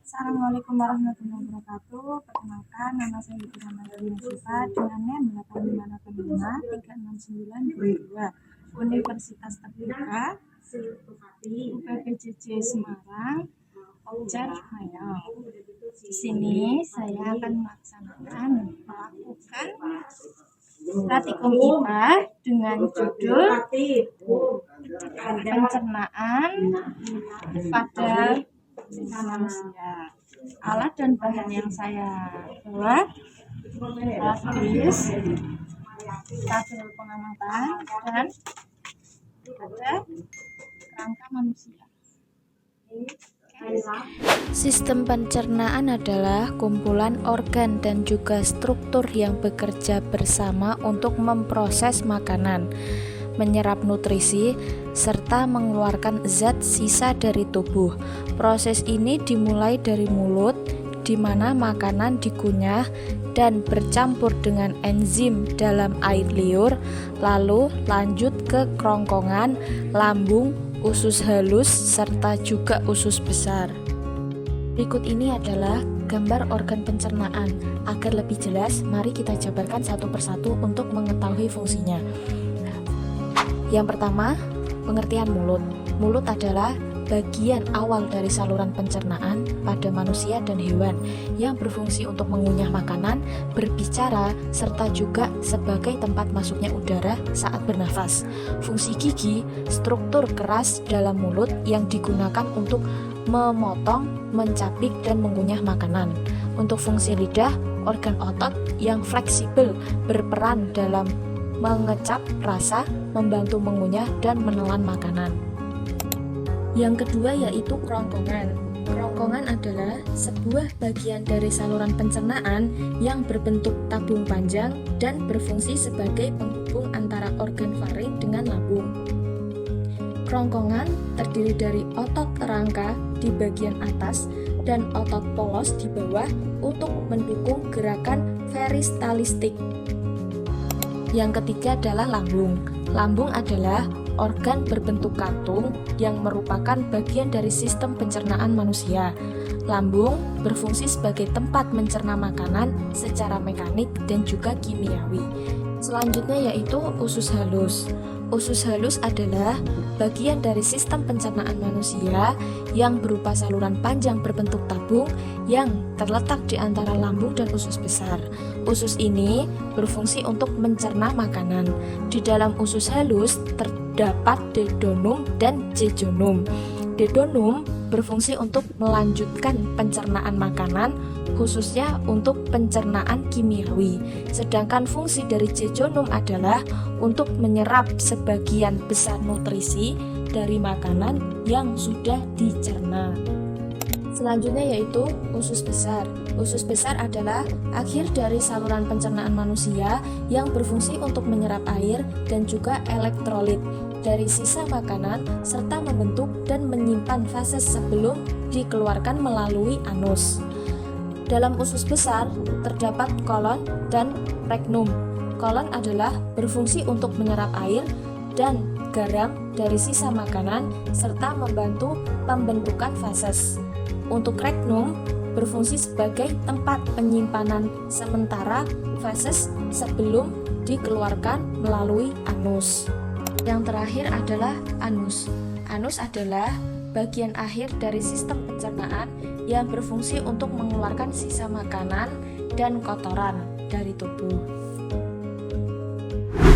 Assalamualaikum warahmatullahi wabarakatuh. Perkenalkan, nama saya Ibu Ramadhani Nasifa dengan NIM 85836922 Universitas Terbuka UPPJJ Semarang, Objek Mayor. Di sini saya akan melakukan praktikum IPA dengan judul pencernaan pada manusia. Alat dan bahan yang saya bawa grafis, tabel pengamatan, dan ada kerangka manusia. Sistem pencernaan adalah kumpulan organ dan juga struktur yang bekerja bersama untuk memproses makanan, menyerap nutrisi, serta mengeluarkan zat sisa dari tubuh. Proses ini dimulai dari mulut, di mana makanan dikunyah dan bercampur dengan enzim dalam air liur, lalu lanjut ke kerongkongan, lambung, usus halus, serta juga usus besar. Berikut ini adalah gambar organ pencernaan. Agar lebih jelas, mari kita jabarkan satu persatu untuk mengetahui fungsinya. Yang pertama, pengertian mulut. Mulut adalah bagian awal dari saluran pencernaan pada manusia dan hewan yang berfungsi untuk mengunyah makanan, berbicara, serta juga sebagai tempat masuknya udara saat bernafas. Fungsi gigi, struktur keras dalam mulut yang digunakan untuk memotong, mencapik, dan mengunyah makanan. Untuk fungsi lidah, organ otot yang fleksibel berperan dalam mengecap rasa, membantu mengunyah, dan menelan makanan. Yang kedua yaitu kerongkongan. Kerongkongan adalah sebuah bagian dari saluran pencernaan yang berbentuk tabung panjang dan berfungsi sebagai penghubung antara organ faring dengan lambung. Kerongkongan terdiri dari otot rangka di bagian atas dan otot polos di bawah untuk mendukung gerakan peristalistik. Yang ketiga adalah lambung. Lambung adalah organ berbentuk kantung yang merupakan bagian dari sistem pencernaan manusia. Lambung berfungsi sebagai tempat mencerna makanan secara mekanik dan juga kimiawi. Selanjutnya yaitu usus halus. Usus halus adalah bagian dari sistem pencernaan manusia yang berupa saluran panjang berbentuk tabung yang terletak di antara lambung dan usus besar. Usus ini berfungsi untuk mencerna makanan. Di dalam usus halus terdapat dedonum dan jejunum. Dedonum berfungsi untuk melanjutkan pencernaan makanan, khususnya untuk pencernaan kimiawi. Sedangkan fungsi dari jejunum adalah untuk menyerap sebagian besar nutrisi dari makanan yang sudah dicerna. Selanjutnya yaitu usus besar. Usus besar adalah akhir dari saluran pencernaan manusia yang berfungsi untuk menyerap air dan juga elektrolit dari sisa makanan serta membentuk dan menyimpan fases sebelum dikeluarkan melalui anus. Dalam usus besar terdapat kolon dan regnum. Kolon adalah berfungsi untuk menyerap air dan garam dari sisa makanan serta membantu pembentukan fases. Untuk regnum berfungsi sebagai tempat penyimpanan sementara fases sebelum dikeluarkan melalui anus. Yang terakhir adalah anus. Anus adalah bagian akhir dari sistem pencernaan yang berfungsi untuk mengeluarkan sisa makanan dan kotoran dari tubuh.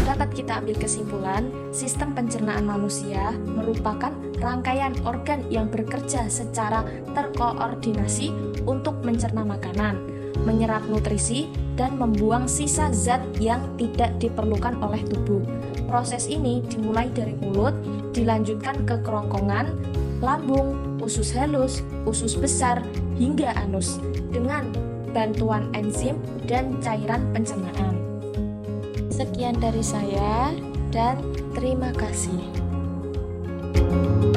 Dapat kita ambil kesimpulan, sistem pencernaan manusia merupakan rangkaian organ yang bekerja secara terkoordinasi untuk mencerna makanan, menyerap nutrisi, dan membuang sisa zat yang tidak diperlukan oleh tubuh. Proses ini dimulai dari mulut, dilanjutkan ke kerongkongan, lambung, usus halus, usus besar, hingga anus dengan bantuan enzim dan cairan pencernaan. Sekian dari saya dan terima kasih.